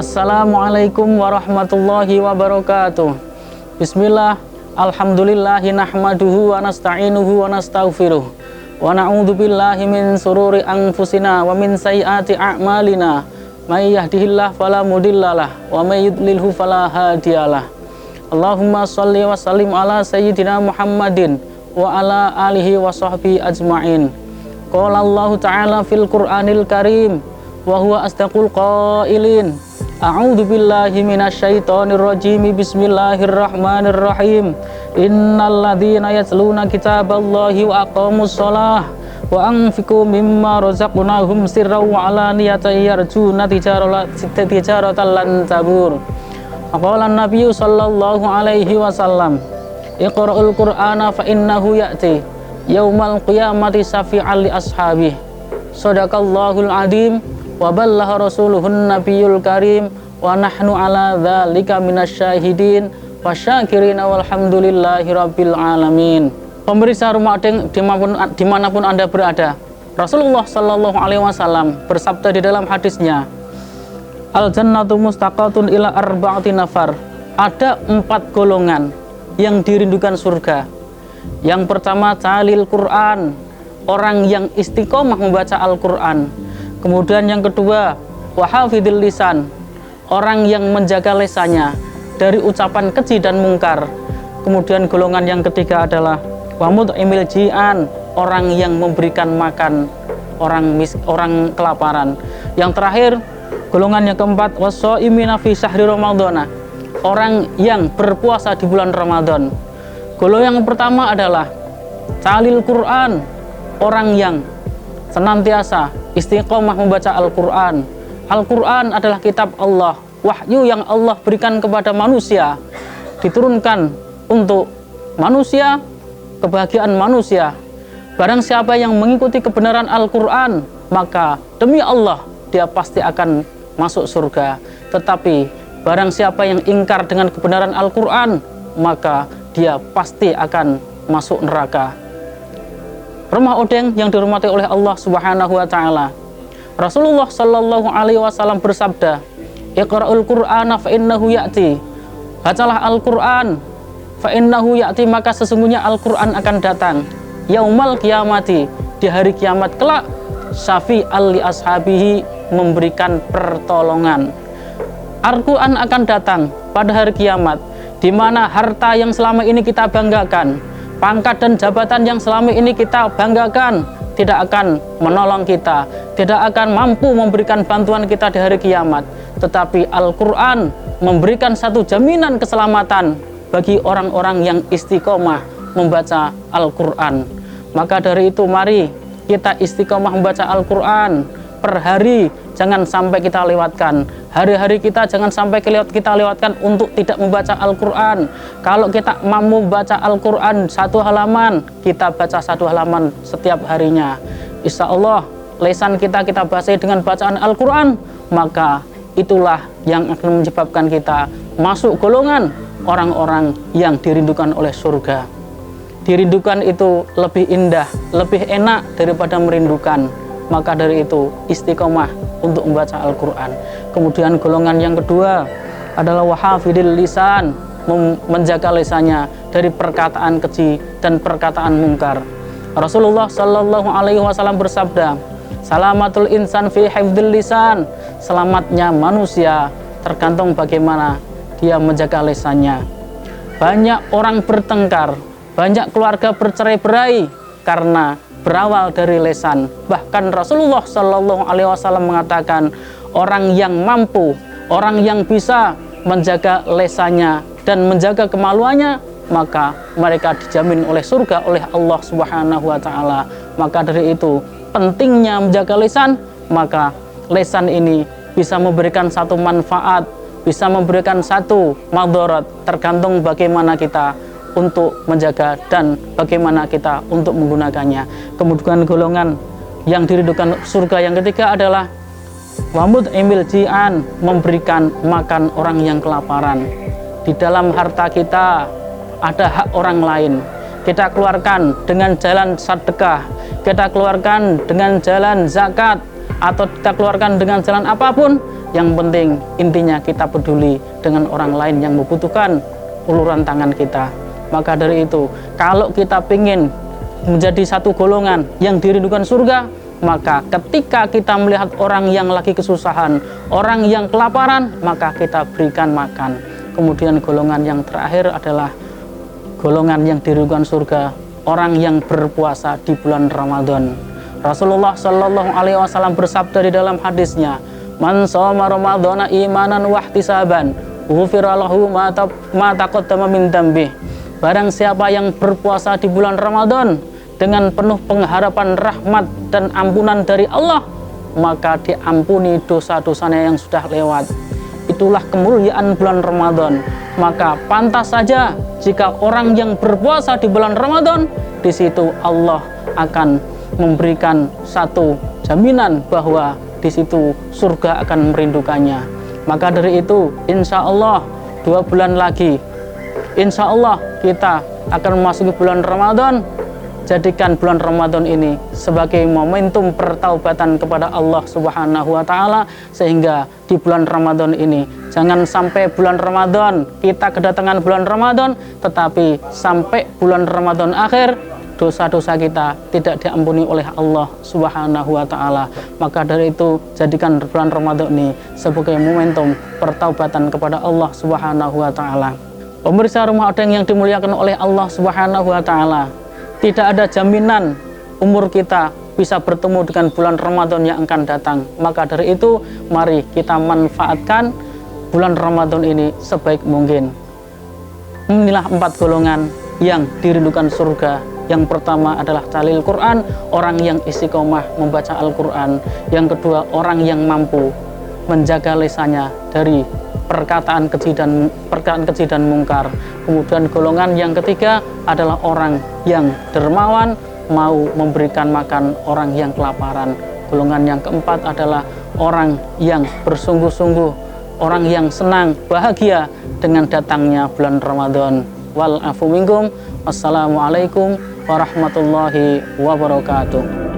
Assalamualaikum warahmatullahi wabarakatuh. Bismillah, alhamdulillahi nahmaduhu wa nasta'inuhu wa nastaghfiruh wa na'udzu billahi min sururi anfusina wa min sayyiati a'malina. May yahdihillahu fala mudhillalah wa may yudlilhu fala hadiyalah. Allahumma shalli wa sallim ala sayyidina Muhammadin wa ala alihi wa sahbihi ajma'in. Qala Allah ta'ala fil Qur'anil Karim wa huwa asdaqul qailin. A'udzu billahi minasyaitonir rajim. Bismillahirrahmanirrahim. Innal ladzina yatluna kitaballahi wa aqamus shalah wa anfiqu mimma razaqnahum sirran wa alaniyatan yarjuna tijaratan lan tabur. Qala an-nabiyyu sallallahu alaihi wasallam, Iqra'ul Qur'ana fa innahu ya'ti yaumal qiyamati syafi'an li ashabihi. Shadaqallahul adzim wa ballaha rasuluhun nabiyul karim wa nahnu ala dzalika minasyahidin wa syakirina walhamdulillahi rabbil alamin. Pemirsa Rumah Odeng dimanapun Anda berada, Rasulullah Shallallahu Alaihi Wasallam bersabda di dalam hadisnya, al jannatu mustaqatun ila arba'ati nafar. Ada 4 golongan yang dirindukan surga. Yang pertama, talil Quran, orang yang istiqomah membaca Al-Quran. Kemudian yang kedua, wahafidil lisan, orang yang menjaga lisannya dari ucapan keji dan mungkar. Kemudian golongan yang ketiga adalah wamud'imil ji'an, orang yang memberikan makan orang kelaparan. Yang terakhir, golongan yang keempat, washoimina fi syahri ramadhana, orang yang berpuasa di bulan Ramadan. Golongan yang pertama adalah talil Quran, orang yang senantiasa istiqomah membaca Al-Quran. Al-Quran adalah kitab Allah, wahyu yang Allah berikan kepada manusia, diturunkan untuk manusia, kebahagiaan manusia. Barang siapa yang mengikuti kebenaran Al-Quran, maka demi Allah dia pasti akan masuk surga. Tetapi barang siapa yang ingkar dengan kebenaran Al-Quran, maka dia pasti akan masuk neraka. Rumah Odeng yang dirahmati oleh Allah Subhanahu wa taala. Rasulullah Shallallahu alaihi wasallam bersabda, Iqra'ul Qur'ana fa innahu ya'ti. Bacalah Al-Qur'an, fa innahu ya'ti, maka sesungguhnya Al-Qur'an akan datang. Yaumal qiyamati, di hari kiamat kelak, syafi'al li ashabihi, memberikan pertolongan. Al-Qur'an akan datang pada hari kiamat, di mana harta yang selama ini kita banggakan, pangkat dan jabatan yang selama ini kita banggakan, tidak akan menolong kita, tidak akan mampu memberikan bantuan kita di hari kiamat. Tetapi Al-Quran memberikan satu jaminan keselamatan bagi orang-orang yang istiqomah membaca Al-Quran. Maka dari itu mari kita istiqomah membaca Al-Quran per hari, jangan sampai kita lewatkan. Hari-hari kita jangan sampai kita lewatkan untuk tidak membaca Al-Quran. Kalau kita mampu baca Al-Quran 1 halaman, kita baca 1 halaman setiap harinya. Insya Allah lisan kita basahi dengan bacaan Al-Quran, maka itulah yang akan menyebabkan kita masuk golongan orang-orang yang dirindukan oleh surga. Dirindukan itu lebih indah, lebih enak daripada merindukan. Maka dari itu istiqomah untuk membaca Al-Quran. Kemudian golongan yang kedua adalah wahafidil lisan, menjaga lisannya dari perkataan keji dan perkataan mungkar. Rasulullah Shallallahu alaihi wasallam bersabda, salamatul insan fi hifdzil lisan, selamatnya manusia tergantung bagaimana dia menjaga lisannya. Banyak orang bertengkar, banyak keluarga bercerai-berai karena berawal dari lisan. Bahkan Rasulullah Shallallahu alaihi wasallam mengatakan, orang yang mampu, orang yang bisa menjaga lisannya dan menjaga kemaluannya, maka mereka dijamin oleh surga oleh Allah Subhanahu wa taala. Maka dari itu pentingnya menjaga lisan, maka lisan ini bisa memberikan satu manfaat, bisa memberikan satu madharat, tergantung bagaimana kita untuk menjaga dan bagaimana kita untuk menggunakannya. Kemudian golongan yang dirindukan surga yang ketiga adalah wamud'imil ji'an, memberikan makan orang yang kelaparan. Di dalam harta kita ada hak orang lain, kita keluarkan dengan jalan sedekah, kita keluarkan dengan jalan zakat atau kita keluarkan dengan jalan apapun, yang penting intinya kita peduli dengan orang lain yang membutuhkan uluran tangan kita. Maka dari itu, kalau kita ingin menjadi satu golongan yang dirindukan surga, maka ketika kita melihat orang yang lagi kesusahan, orang yang kelaparan, maka kita berikan makan. Kemudian golongan yang terakhir adalah golongan yang dirindukan surga, orang yang berpuasa di bulan Ramadan. Rasulullah Shallallahu Alaihi Wasallam bersabda di dalam hadisnya, "Man shoma Ramadhana imanan wahtisaban, ghufira lahu ma taqaddama min dzambi." Barang siapa yang berpuasa di bulan Ramadan dengan penuh pengharapan rahmat dan ampunan dari Allah, maka diampuni dosa-dosanya yang sudah lewat. Itulah kemuliaan bulan Ramadan. Maka pantas saja jika orang yang berpuasa di bulan Ramadan, di situ Allah akan memberikan satu jaminan bahwa di situ surga akan merindukannya. Maka dari itu, insya Allah 2 bulan lagi, insya Allah kita akan memasuki bulan Ramadan. Jadikan bulan Ramadan ini sebagai momentum pertaubatan kepada Allah Subhanahu wa Ta'ala, sehingga di bulan Ramadan ini jangan sampai bulan Ramadan kita kedatangan bulan Ramadan, tetapi sampai bulan Ramadan akhir dosa-dosa kita tidak diampuni oleh Allah Subhanahu wa Ta'ala. Maka dari itu, jadikan bulan Ramadan ini sebagai momentum pertaubatan kepada Allah Subhanahu wa Ta'ala. Pemirsa Rumah Odeng yang dimuliakan oleh Allah Subhanahu wa Ta'ala, tidak ada jaminan umur kita bisa bertemu dengan bulan Ramadan yang akan datang. Maka dari itu, mari kita manfaatkan bulan Ramadan ini sebaik mungkin. Inilah 4 golongan yang dirindukan surga. Yang pertama adalah talil Quran, orang yang istiqomah membaca Al-Quran. Yang kedua, orang yang mampu menjaga lisannya dari perkataan keji dan mungkar. Kemudian golongan yang ketiga adalah orang yang dermawan, mau memberikan makan orang yang kelaparan. Golongan yang keempat adalah orang yang bersungguh-sungguh, orang yang senang, bahagia dengan datangnya bulan Ramadan. Wal afu minkum. Wassalamualaikum warahmatullahi wabarakatuh.